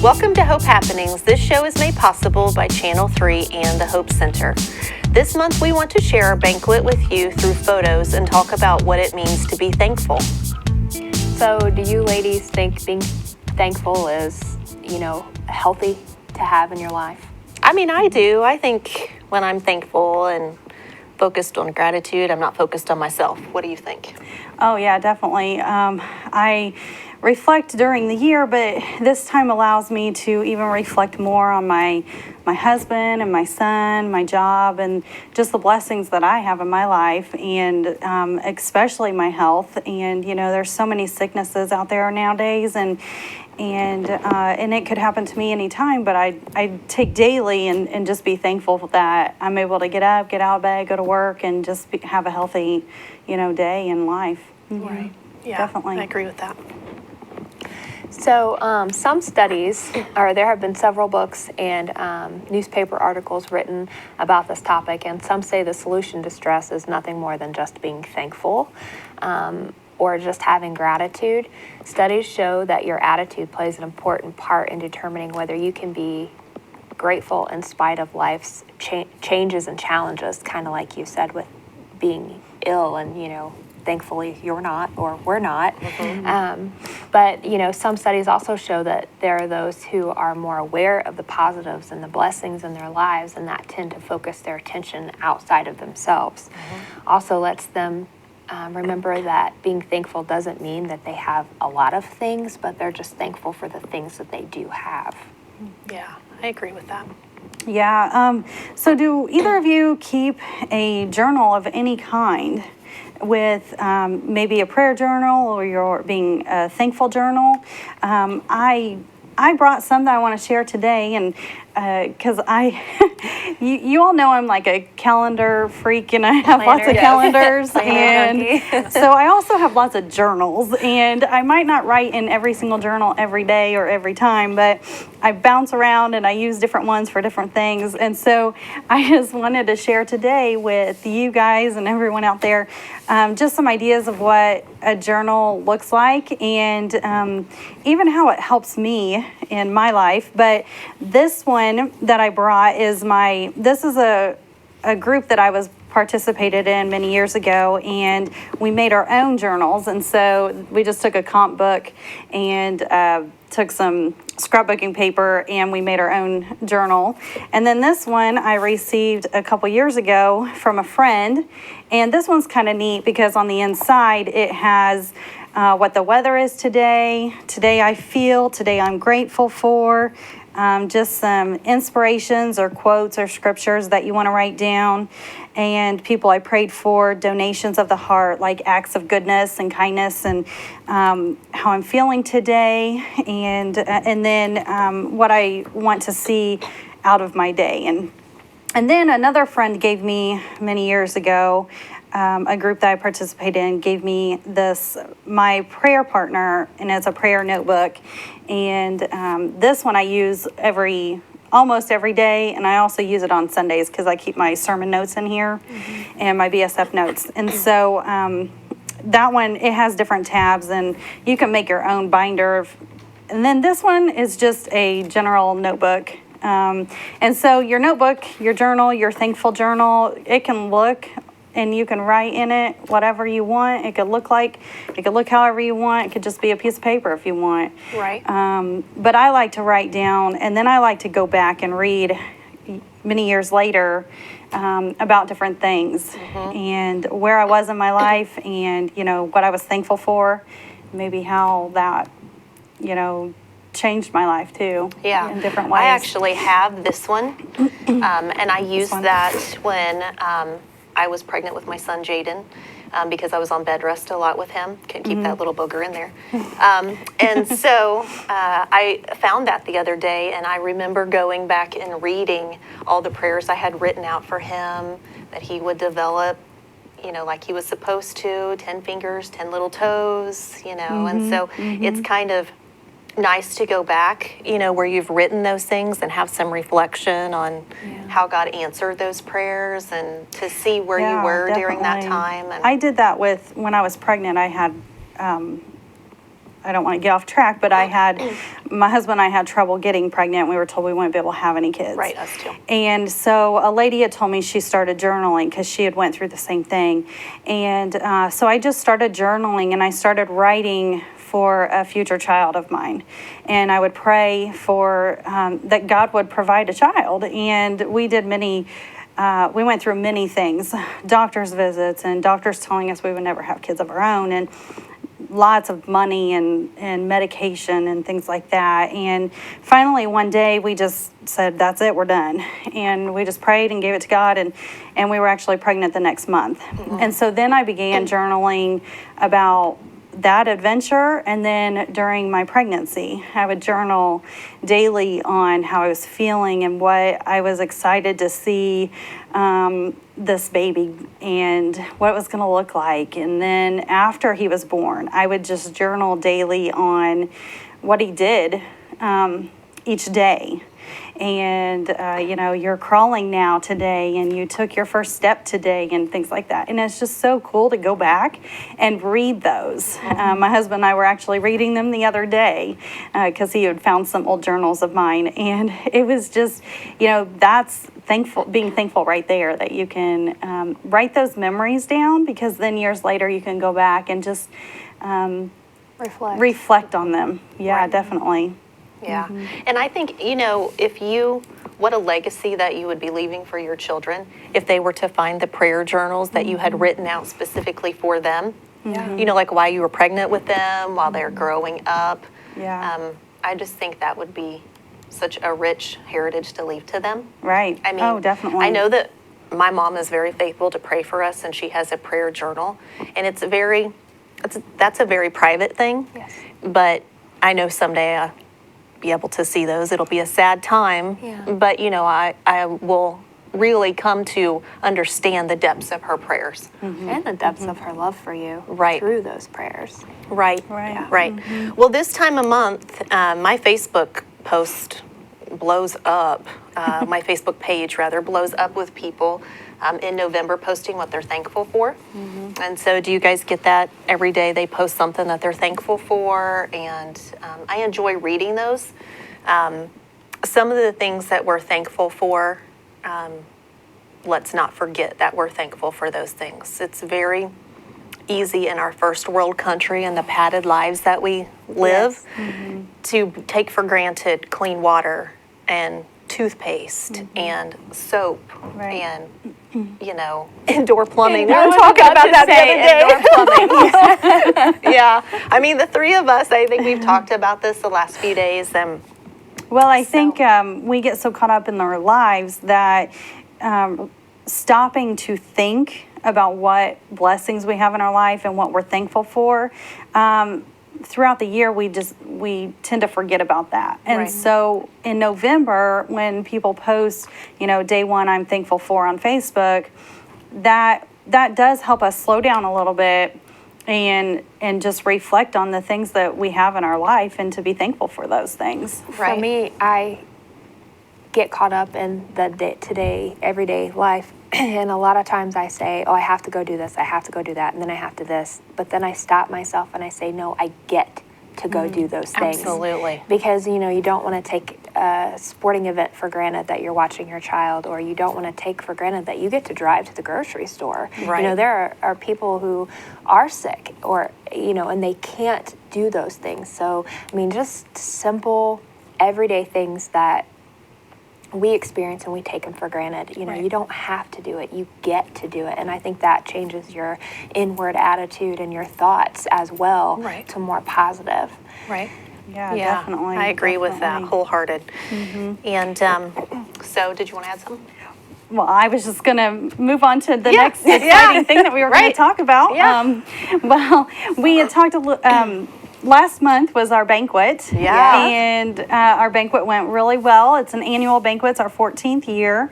Welcome to Hope Happenings. This show is made possible by Channel 3 and the Hope Center. This month we want to share our banquet with you through photos and talk about what it means to be thankful. So do you ladies think being thankful is, healthy to have in your life? I mean, I do. I think when I'm thankful and focused on gratitude, I'm not focused on myself. What do you think? Oh, yeah, definitely. I reflect during the year, but this time allows me to even reflect more on my husband and my son, my job, and just the blessings that I have in my life, and especially my health. And there's so many sicknesses out there nowadays, and it could happen to me anytime. But I take daily and just be thankful that I'm able to get up, get out of bed, go to work, and just have a healthy, day in life. Right. Yeah, definitely. I agree with that. So some studies, or there have been several books and newspaper articles written about this topic, and some say the solution to stress is nothing more than just being thankful or just having gratitude. Studies show that your attitude plays an important part in determining whether you can be grateful in spite of life's changes and challenges, kind of like you said with being ill and, thankfully you're not, or we're not. Mm-hmm. But some studies also show that there are those who are more aware of the positives and the blessings in their lives, and that tend to focus their attention outside of themselves. Mm-hmm. Also lets them remember that being thankful doesn't mean that they have a lot of things, but they're just thankful for the things that they do have. Yeah, I agree with that. Yeah. So do either of you keep a journal of any kind, with maybe a prayer journal or your being a thankful journal? I brought some that I want to share today, and because you all know I'm like a calendar freak, and I have lots of calendars, and so I also have lots of journals, and I might not write in every single journal every day or every time, but I bounce around and I use different ones for different things. And so I just wanted to share today with you guys and everyone out there just some ideas of what a journal looks like, and even how it helps me in my life. But this one that I brought is this is a group that I was participated in many years ago, and we made our own journals. And so we just took a comp book and took some scrapbooking paper, and we made our own journal. And then this one I received a couple years ago from a friend, and this one's kind of neat because on the inside it has what the weather is today I feel, today I'm grateful for, just some inspirations or quotes or scriptures that you want to write down, and people I prayed for, donations of the heart, like acts of goodness and kindness, and how I'm feeling today, and then what I want to see out of my day. And then another friend gave me many years ago, a group that I participated in gave me my prayer partner, and it's a prayer notebook. And this one I use almost every day, and I also use it on Sundays because I keep my sermon notes in here, mm-hmm. and my BSF notes. And so that one, it has different tabs, and you can make your own binder. And then this one is just a general notebook. And so your notebook, your journal, your thankful journal, it can look, and you can write in it whatever you want. It could look however you want. It could just be a piece of paper if you want. Right. But I like to write down, and then I like to go back and read many years later about different things, mm-hmm. and where I was in my life, and what I was thankful for, maybe how that changed my life too. Yeah, in different ways. I actually have this one, and I used that when I was pregnant with my son Jaden, because I was on bed rest a lot with him. Couldn't keep mm-hmm. that little booger in there. And so I found that the other day, and I remember going back and reading all the prayers I had written out for him, that he would develop, like he was supposed to, 10 fingers, 10 little toes, mm-hmm. and so mm-hmm. it's kind of nice to go back, where you've written those things and have some reflection on how God answered those prayers, and to see where you were during that time. And I did that when I was pregnant. I had I don't want to get off track, but my husband and I had trouble getting pregnant. We were told we wouldn't be able to have any kids. Right, us too. And so a lady had told me she started journaling because she had went through the same thing. And so I just started journaling, and I started writing for a future child of mine. And I would pray for that God would provide a child. And we did we went through many things, doctor's visits and doctors telling us we would never have kids of our own, and lots of money and medication and things like that. And finally one day we just said, that's it, we're done. And we just prayed and gave it to God, and we were actually pregnant the next month. And so then I began journaling about that adventure, and then during my pregnancy, I would journal daily on how I was feeling and what I was excited to see this baby and what it was going to look like. And then after he was born, I would just journal daily on what he did each day. And, you're crawling now today, and you took your first step today, and things like that. And it's just so cool to go back and read those. My husband and I were actually reading them the other day because he had found some old journals of mine. And it was just, that's being thankful right there, that you can write those memories down, because then years later you can go back and just reflect on them. Yeah, right. Definitely. Yeah. And I think, what a legacy that you would be leaving for your children if they were to find the prayer journals that you had written out specifically for them. Yeah. Like while you were pregnant with them, while they're growing up. Yeah. I just think that would be such a rich heritage to leave to them. Right. I mean, oh, definitely. I know that my mom is very faithful to pray for us, and she has a prayer journal, and that's a very private thing. Yes. But I know someday I'll be able to see those. It'll be a sad time, but I will really come to understand the depths of her prayers. And the depths of her love for you through those prayers. Right. Yeah. Right. Well, this time of month, my Facebook post blows up. My Facebook page, rather, blows up with people in November posting what they're thankful for. And so do you guys get that every day? They post something that they're thankful for, and I enjoy reading those. Some of the things that we're thankful for, let's not forget that we're thankful for those things. It's very easy in our first world country and the padded lives that we live to take for granted clean water and toothpaste and soap and indoor plumbing. We were talking about that the other day. Yeah. I mean, the three of us, I think we've talked about this the last few days. Well, I think we get so caught up in our lives that stopping to think about what blessings we have in our life and what we're thankful for, throughout the year, we tend to forget about that. And so in November, when people post, day one I'm thankful for on Facebook, that does help us slow down a little bit and just reflect on the things that we have in our life and to be thankful for those things. For me, I get caught up in the everyday life. And a lot of times I say, I have to go do this, I have to go do that, and then I have to this. But then I stop myself and I say, no, I get to go do those things. Absolutely. Because, you don't want to take a sporting event for granted that you're watching your child, or you don't want to take for granted that you get to drive to the grocery store. Right. There are people who are sick or, and they can't do those things. So, just simple, everyday things that we experience and we take them for granted. You don't have to do it. You get to do it. And I think that changes your inward attitude and your thoughts as well to more positive. Right. Yeah, definitely. I agree with that, wholehearted. And so did you want to add something? Well, I was just going to move on to the next exciting thing that we were going to talk about. Yeah. We had talked last month was our banquet. Yeah. And our banquet went really well. It's an annual banquet. It's our 14th year.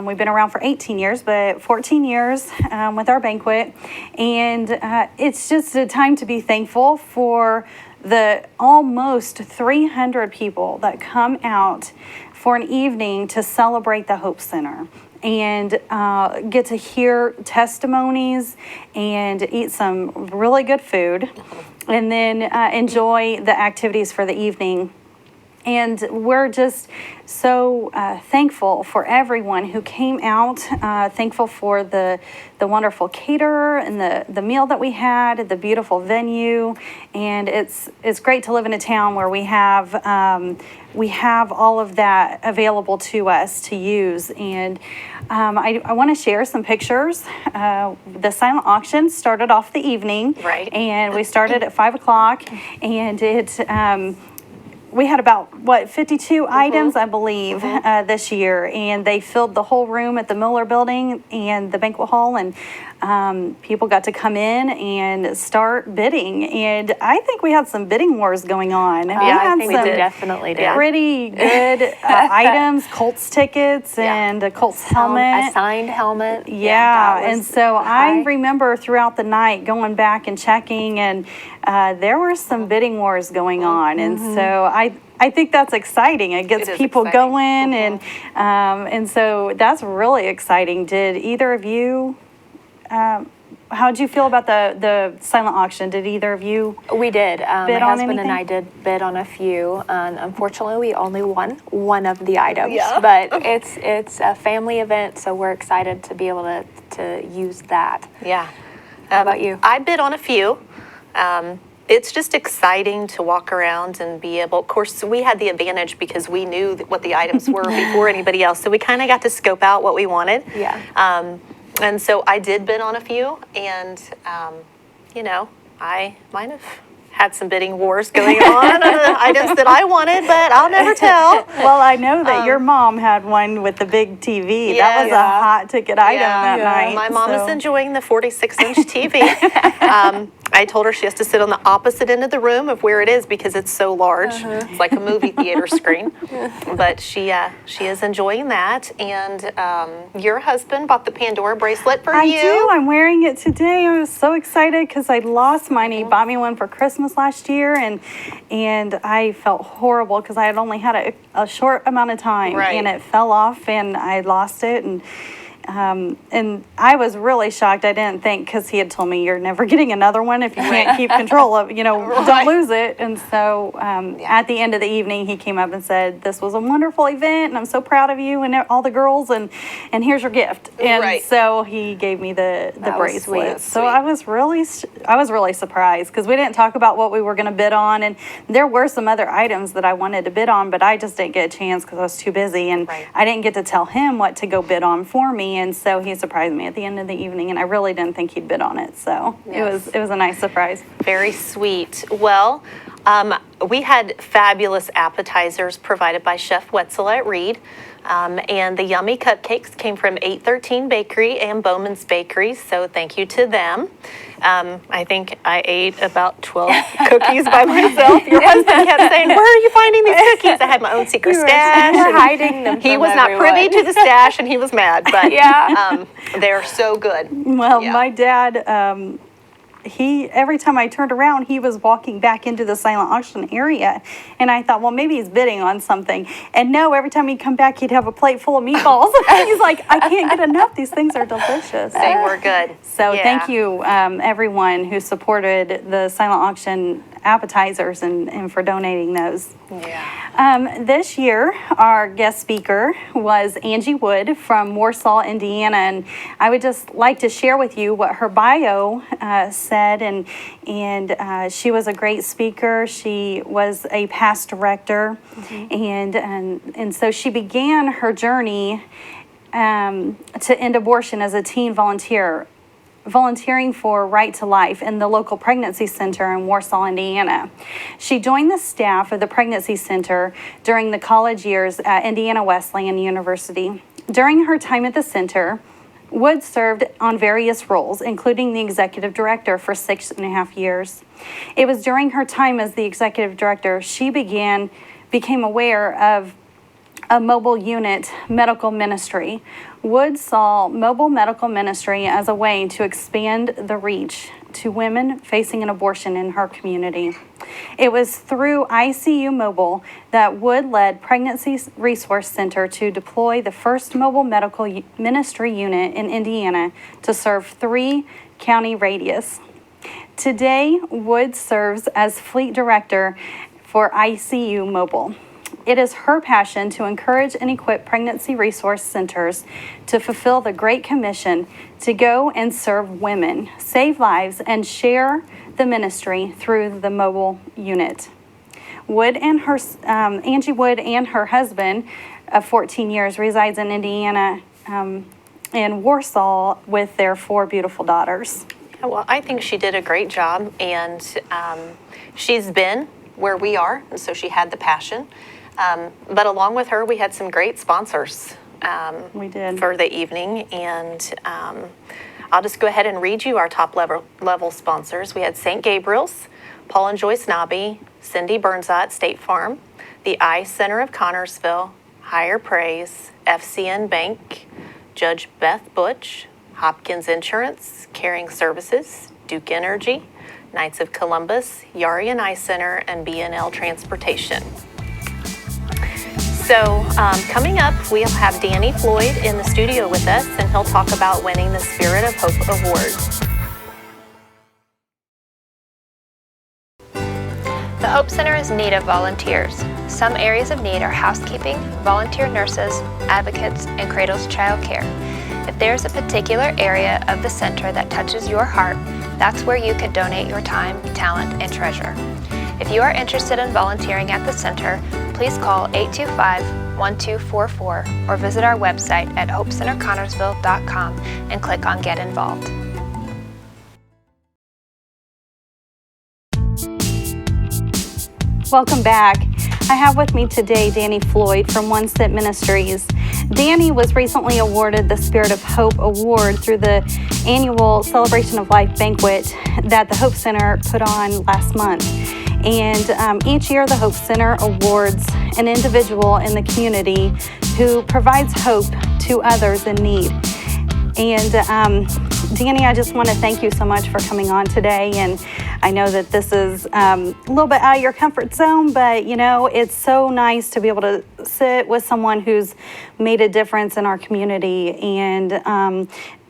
We've been around for 18 years, but 14 years with our banquet. And it's just a time to be thankful for the almost 300 people that come out for an evening to celebrate the Hope Center. and get to hear testimonies and eat some really good food, and then enjoy the activities for the evening. And we're just so thankful for everyone who came out, thankful for the wonderful caterer and the meal that we had, the beautiful venue. And it's great to live in a town where we have all of that available to us to use. And I want to share some pictures. The silent auction started off the evening. Right. And we started at 5 o'clock, and we had about 52 items, I believe, this year, and they filled the whole room at the Miller Building and the banquet hall, and people got to come in and start bidding. And I think we had some bidding wars going on. Yeah, had I think we definitely did. pretty good items, Colts tickets and a Colts helmet. A signed helmet. Yeah, that was and so high. I remember throughout the night going back and checking, and there were some bidding wars going on, and so I think that's exciting. It gets It is people exciting. going, and so that's really exciting. Did either of you? How'd you feel about the silent auction? Did either of you? We did. My Bid on husband and anything? I did bid on a few, and unfortunately, we only won one of the items. Yeah. But it's a family event, so we're excited to be able to use that. Yeah. How about you? I bid on a few. It's just exciting to walk around and be able, of course, we had the advantage because we knew what the items were before anybody else. So we kind of got to scope out what we wanted. Yeah. And so I did bid on a few, and, I might have had some bidding wars going on the items that I wanted, but I'll never tell. Well, I know that your mom had one with the big TV. Yeah, That was a yeah. hot ticket item that night. My mom so. is enjoying the 46-inch TV. I told her she has to sit on the opposite end of the room of where it is because it's so large. It's like a movie theater screen. But she is enjoying that. And your husband bought the Pandora bracelet for I you. do. I'm wearing it today. I was so excited because I lost mine. He bought me one for Christmas last year, and I felt horrible because I had only had a short amount of time, Right. and it fell off, and I lost it, and I was really shocked. I didn't think, because he had told me you're never getting another one if you can't keep control of, Right. don't lose it. And so at the end of the evening, he came up and said, "This was a wonderful event, and I'm so proud of you and all the girls, and here's your gift." And Right. so he gave me the That was bracelet. sweet. So I was really surprised because we didn't talk about what we were going to bid on, and there were some other items that I wanted to bid on, but I just didn't get a chance because I was too busy, and Right. I didn't get to tell him what to go bid on for me. And so he surprised me at the end of the evening, and I really didn't think he'd bid on it. So Yes. it was a nice surprise. Very sweet. Well, we had fabulous appetizers provided by Chef Wetzel at Reed. And the yummy cupcakes came from 813 Bakery and Bowman's Bakery, so thank you to them. I think I ate about 12 cookies by myself. Your husband kept saying, "Where are you finding these cookies?" I had my own secret stash. We're and hiding them. He from was not privy everyone. to the stash, and he was mad, but Yeah. they're so good. Well, Yeah. my dad, every time I turned around, he was walking back into the silent auction area. And I thought, well, maybe he's bidding on something. And no, every time he'd come back, he'd have a plate full of meatballs. He's like, I can't get enough. These things are delicious. They were good. So Yeah. thank you, everyone who supported the silent auction appetizers and for donating those. Yeah. This year, our guest speaker was Angie Wood from Warsaw, Indiana, and I would just like to share with you what her bio said. And she was a great speaker. She was a past director, and so she began her journey to end abortion as a teen volunteer, volunteering for Right to Life in the local pregnancy center in Warsaw, Indiana. She joined the staff of the pregnancy center during the college years at Indiana Wesleyan University. During her time at the center, Wood served on various roles, including the executive director for 6.5 years. It was during her time as the executive director she became aware of a mobile unit medical ministry. Wood saw mobile medical ministry as a way to expand the reach to women facing an abortion in her community. It was through ICU Mobile that Wood led Pregnancy Resource Center to deploy the first mobile medical ministry unit in Indiana to serve 3-county radius. Today, Wood serves as fleet director for ICU Mobile. It is her passion to encourage and equip pregnancy resource centers to fulfill the Great Commission to go and serve women, save lives, and share the ministry through the mobile unit. Angie Wood and her husband of 14 years resides in Indiana, in Warsaw, with their 4 beautiful daughters. Well, I think she did a great job, and she's been where we are, and so she had the passion. But along with her, we had some great sponsors. We did. For the evening, and I'll just go ahead and read you our top level sponsors. We had St. Gabriel's, Paul and Joyce Nobby, Cindy Burnside, State Farm, the Eye Center of Connorsville, Higher Praise, FCN Bank, Judge Beth Butch, Hopkins Insurance, Caring Services, Duke Energy, Knights of Columbus, Yari and Eye Center, and BNL Transportation. So coming up, we'll have Danny Floyd in the studio with us, and he'll talk about winning the Spirit of Hope Award. The Hope Center is in need of volunteers. Some areas of need are housekeeping, volunteer nurses, advocates, and Cradles Child Care. If there's a particular area of the center that touches your heart, that's where you could donate your time, talent, and treasure. If you are interested in volunteering at the center, please call 825-1244 or visit our website at hopecenterconnorsville.com and click on Get Involved. Welcome back. I have with me today Danny Floyd from One Step Ministries. Danny was recently awarded the Spirit of Hope Award through the annual Celebration of Life banquet that the Hope Center put on last month. And each year the Hope Center awards an individual in the community who provides hope to others in need. And Danny, I just want to thank you so much for coming on today. And I know that this is a little bit out of your comfort zone, but you know, it's so nice to be able to sit with someone who's made a difference in our community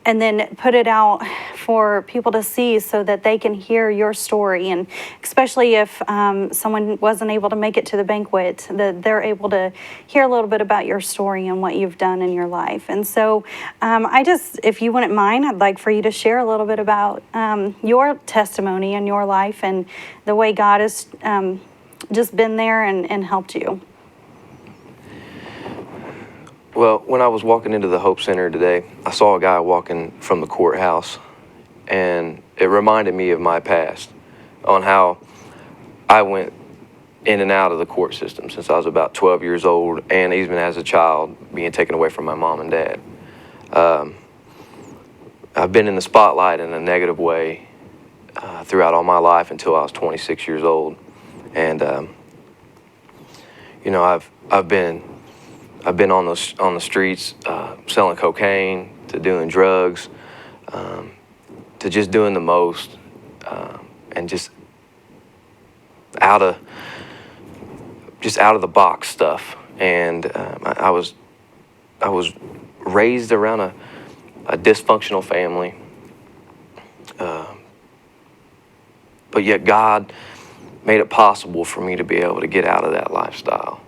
and then put it out for people to see so that they can hear your story. And especially if someone wasn't able to make it to the banquet, that they're able to hear a little bit about your story and what you've done in your life. And so if you wouldn't mind, I'd like for you to share a little bit about your testimony and your life and the way God has just been there and helped you. Well, when I was walking into the Hope Center today, I saw a guy walking from the courthouse, and it reminded me of my past, on how I went in and out of the court system since I was about 12 years old, and even as a child, being taken away from my mom and dad. I've been in the spotlight in a negative way throughout all my life until I was 26 years old, and I've been on the streets, selling cocaine, to doing drugs, to just doing the most, and just out of the box stuff. And I was raised around a dysfunctional family, but yet God made it possible for me to be able to get out of that lifestyle.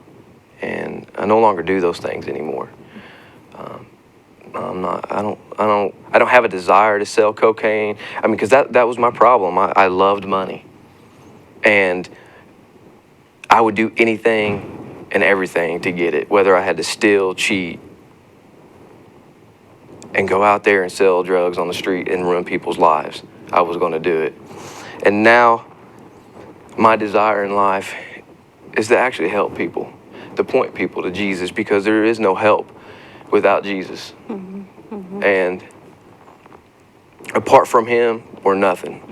And I no longer do those things anymore. I don't have a desire to sell cocaine. I mean, because that was my problem. I loved money, and I would do anything and everything to get it, whether I had to steal, cheat, and go out there and sell drugs on the street and ruin people's lives. I was going to do it. And now my desire in life is to actually help people, to point people to Jesus, because there is no help without Jesus. Mm-hmm. Mm-hmm. And apart from him, we're nothing.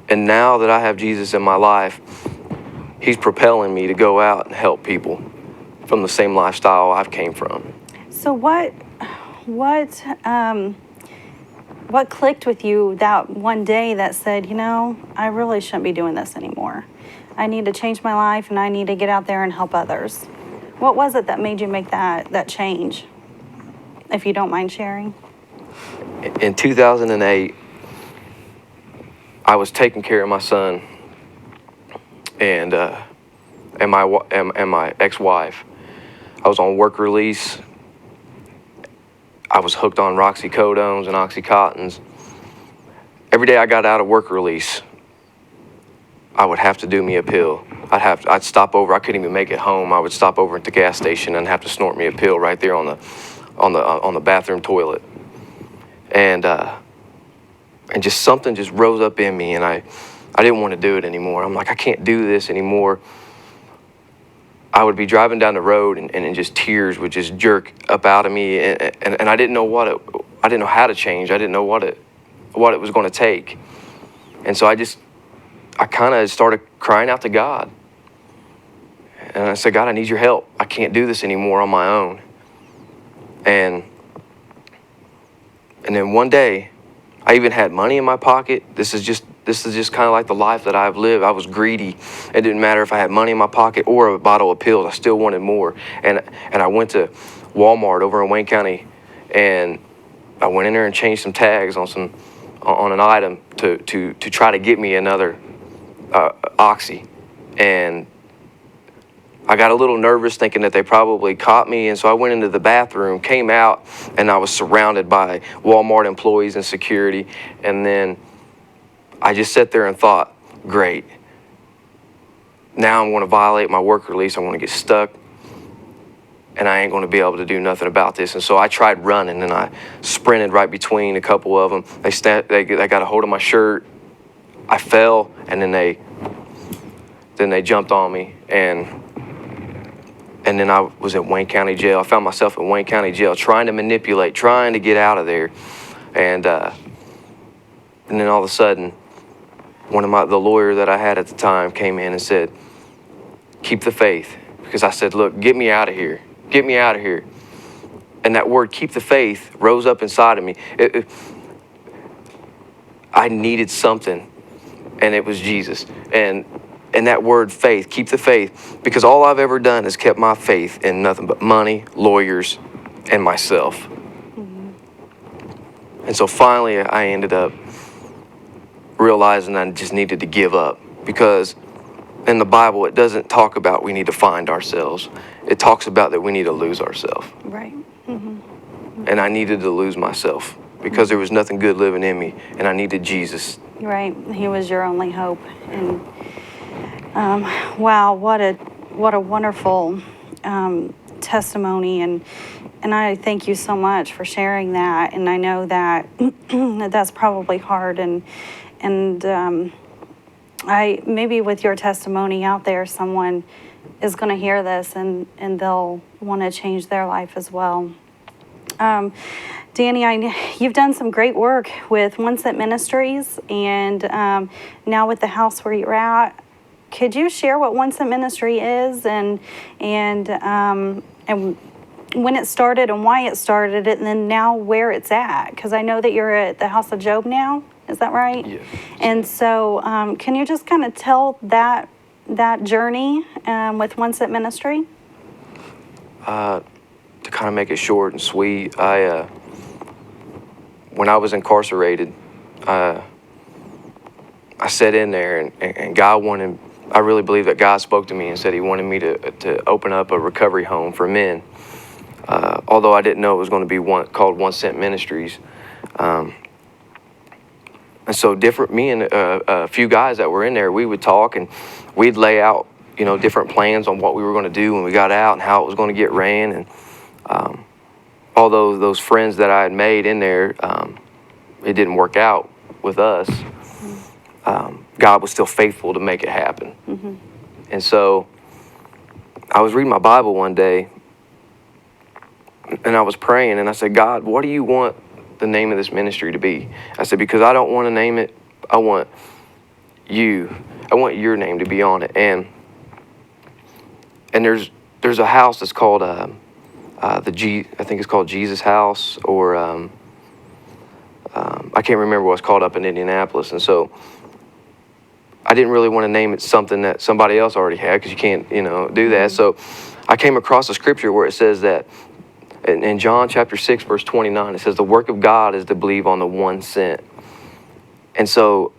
And now that I have Jesus in my life, he's propelling me to go out and help people from the same lifestyle I've came from. So what what clicked with you that one day that said, you know, I really shouldn't be doing this anymore. I need to change my life and I need to get out there and help others. What was it that made you make that change? If you don't mind sharing. In 2008, I was taking care of my son and my ex-wife. I was on work release. I was hooked on Roxycodones and Oxycontins. Every day I got out of work release, I would have to do me a pill. I'd stop over. I couldn't even make it home. I would stop over at the gas station and have to snort me a pill right there on the bathroom toilet. And just something just rose up in me, and I didn't want to do it anymore. I'm like, I can't do this anymore. I would be driving down the road and just tears would just jerk up out of me, and I didn't know I didn't know how to change. I didn't know what it was going to take. And so I kind of started crying out to God. And I said, God, I need your help. I can't do this anymore on my own. And then one day, I even had money in my pocket. This is just kind of like the life that I've lived. I was greedy. It didn't matter if I had money in my pocket or a bottle of pills. I still wanted more. And I went to Walmart over in Wayne County, and I went in there and changed some tags on an item to try to get me another Oxy. And I got a little nervous thinking that they probably caught me, and so I went into the bathroom, came out, and I was surrounded by Walmart employees and security. And then I just sat there and thought, great. Now I'm going to violate my work release. I'm going to get stuck, and I ain't going to be able to do nothing about this. And so I tried running, and I sprinted right between a couple of them. They got a hold of my shirt. I fell, and then they jumped on me, and then I was at Wayne County Jail. I found myself in Wayne County Jail trying to manipulate, trying to get out of there. And then all of a sudden, the lawyer that I had at the time came in and said, keep the faith. Because I said, look, get me out of here. Get me out of here. And that word, keep the faith, rose up inside of me. I needed something, and it was Jesus. And that word faith, keep the faith, because all I've ever done is kept my faith in nothing but money, lawyers, and myself. Mm-hmm. And so finally I ended up realizing I just needed to give up, because in the Bible it doesn't talk about we need to find ourselves. It talks about that we need to lose ourselves. Right. Mm-hmm. And I needed to lose myself because there was nothing good living in me, and I needed Jesus. Right. He was your only hope. And wow, what a wonderful testimony, and I thank you so much for sharing that. And I know that that's probably hard, and I maybe with your testimony out there, someone is going to hear this and they'll want to change their life as well. Danny, you've done some great work with One Cent Ministries, and now with the house where you're at. Could you share what One Cent Ministry is and when it started and why it started, and then now where it's at? Because I know that you're at the House of Job now. Is that right? Yes. And so, can you just kind of tell that journey with One Cent Ministry? To kind of make it short and sweet, when I was incarcerated, I sat in there, and God wanted. I really believe that God spoke to me and said He wanted me to open up a recovery home for men. Although I didn't know it was going to be called One Cent Ministries. And so me and a few guys that were in there, we would talk and we'd lay out, different plans on what we were going to do when we got out and how it was going to get ran. And although those friends that I had made in there, it didn't work out with us, God was still faithful to make it happen. Mm-hmm. And so I was reading my Bible one day, and I was praying, and I said, God, what do you want the name of this ministry to be? I said, because I don't want to name it. I want you. I want your name to be on it. And there's a house that's called I think it's called Jesus House, or I can't remember what it's called up in Indianapolis. And so I didn't really want to name it something that somebody else already had, because you can't, do that. So I came across a scripture where it says that in John chapter 6, verse 29, it says, the work of God is to believe on the one sent. And so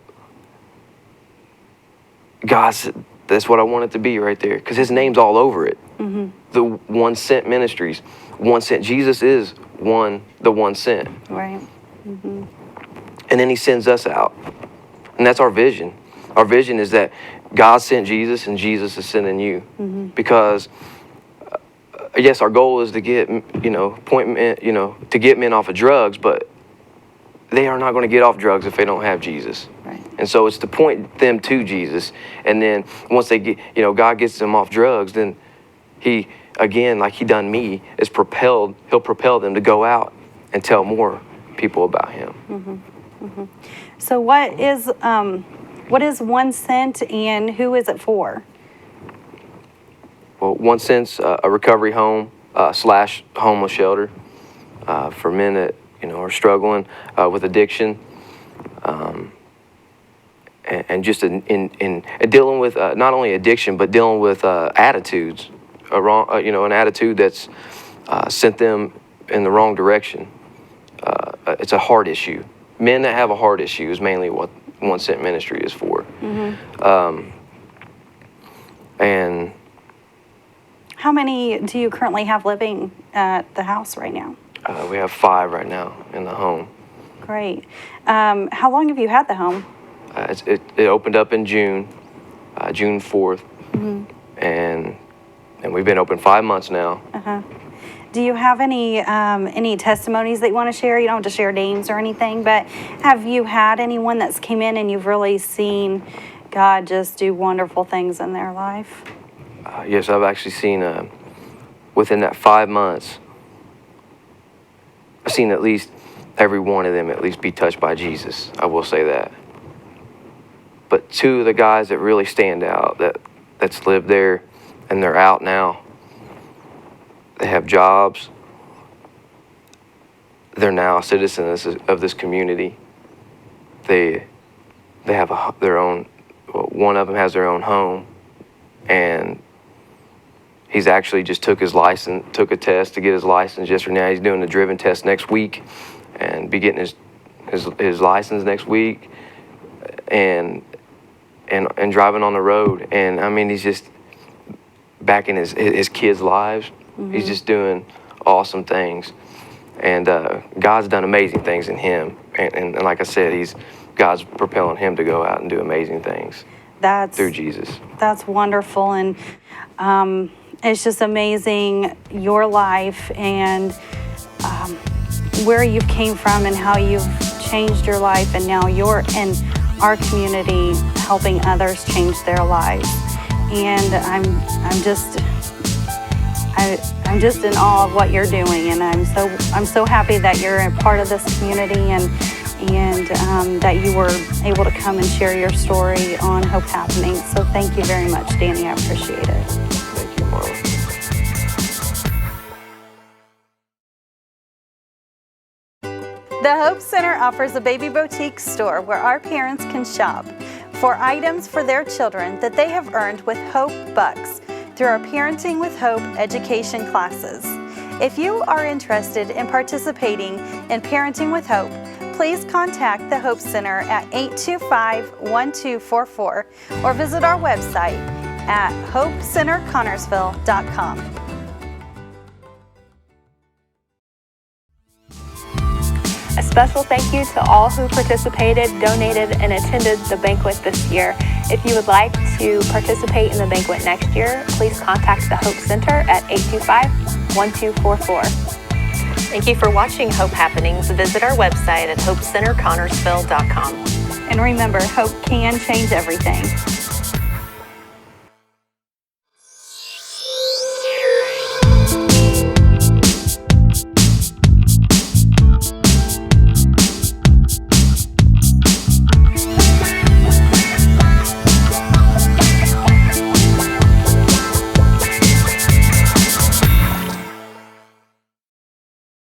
God said, that's what I want it to be right there, because his name's all over it. The One Sent Ministries, One Sent. Jesus is the one sent. Right. And then he sends us out. And that's our vision. Our vision is that God sent Jesus and Jesus is sending you. Because, yes, our goal is to get, to get men off of drugs, but they are not going to get off drugs if they don't have Jesus. Right. And so it's to point them to Jesus. And then once they get, God gets them off drugs, then he, again, like he done me, he'll propel them to go out and tell more people about him. So what is One Sent, and who is it for? Well, One Sent's a recovery home slash homeless shelter for men that are struggling with addiction, and just in dealing with not only addiction but dealing with attitudes, an attitude that's sent them in the wrong direction. It's a heart issue. Men that have a heart issue is mainly what One Sent Ministry is for. And How many do you currently have living at the house right now? we have 5 right now in the home. Great. How long have you had the home? It opened up in June 4th, and we've been open 5 months now. Do you have any testimonies that you want to share? You don't have to share names or anything, but have you had anyone that's came in and you've really seen God just do wonderful things in their life? Yes, I've actually seen within that 5 months, I've seen at least every one of them at least be touched by Jesus. I will say that. But 2 of the guys that really stand out that's lived there and they're out now. They have jobs. They're now citizens of this community. They have their own. Well, one of them has their own home, and he's actually just took a test to get his license yesterday. Now he's doing the driven test next week, and be getting his license next week, and driving on the road. And I mean, he's just back in his kids' lives. He's just doing awesome things, and God's done amazing things in him. And like I said, God's propelling him to go out and do amazing things through Jesus. That's wonderful, and it's just amazing your life and where you came from and how you've changed your life, and now you're in our community helping others change their lives. And I'm just in awe of what you're doing, and I'm so happy that you're a part of this community, and that you were able to come and share your story on Hope Happening. So thank you very much, Danny. I appreciate it. Thank you, Marla. The Hope Center offers a baby boutique store where our parents can shop for items for their children that they have earned with Hope Bucks through our Parenting with Hope education classes. If you are interested in participating in Parenting with Hope, please contact the Hope Center at 825-1244 or visit our website at hopecenterconnersville.com. A special thank you to all who participated, donated, and attended the banquet this year. If you would like to participate in the banquet next year, please contact the Hope Center at 825-1244. Thank you for watching Hope Happenings. Visit our website at hopecenterconnersville.com. And remember, hope can change everything.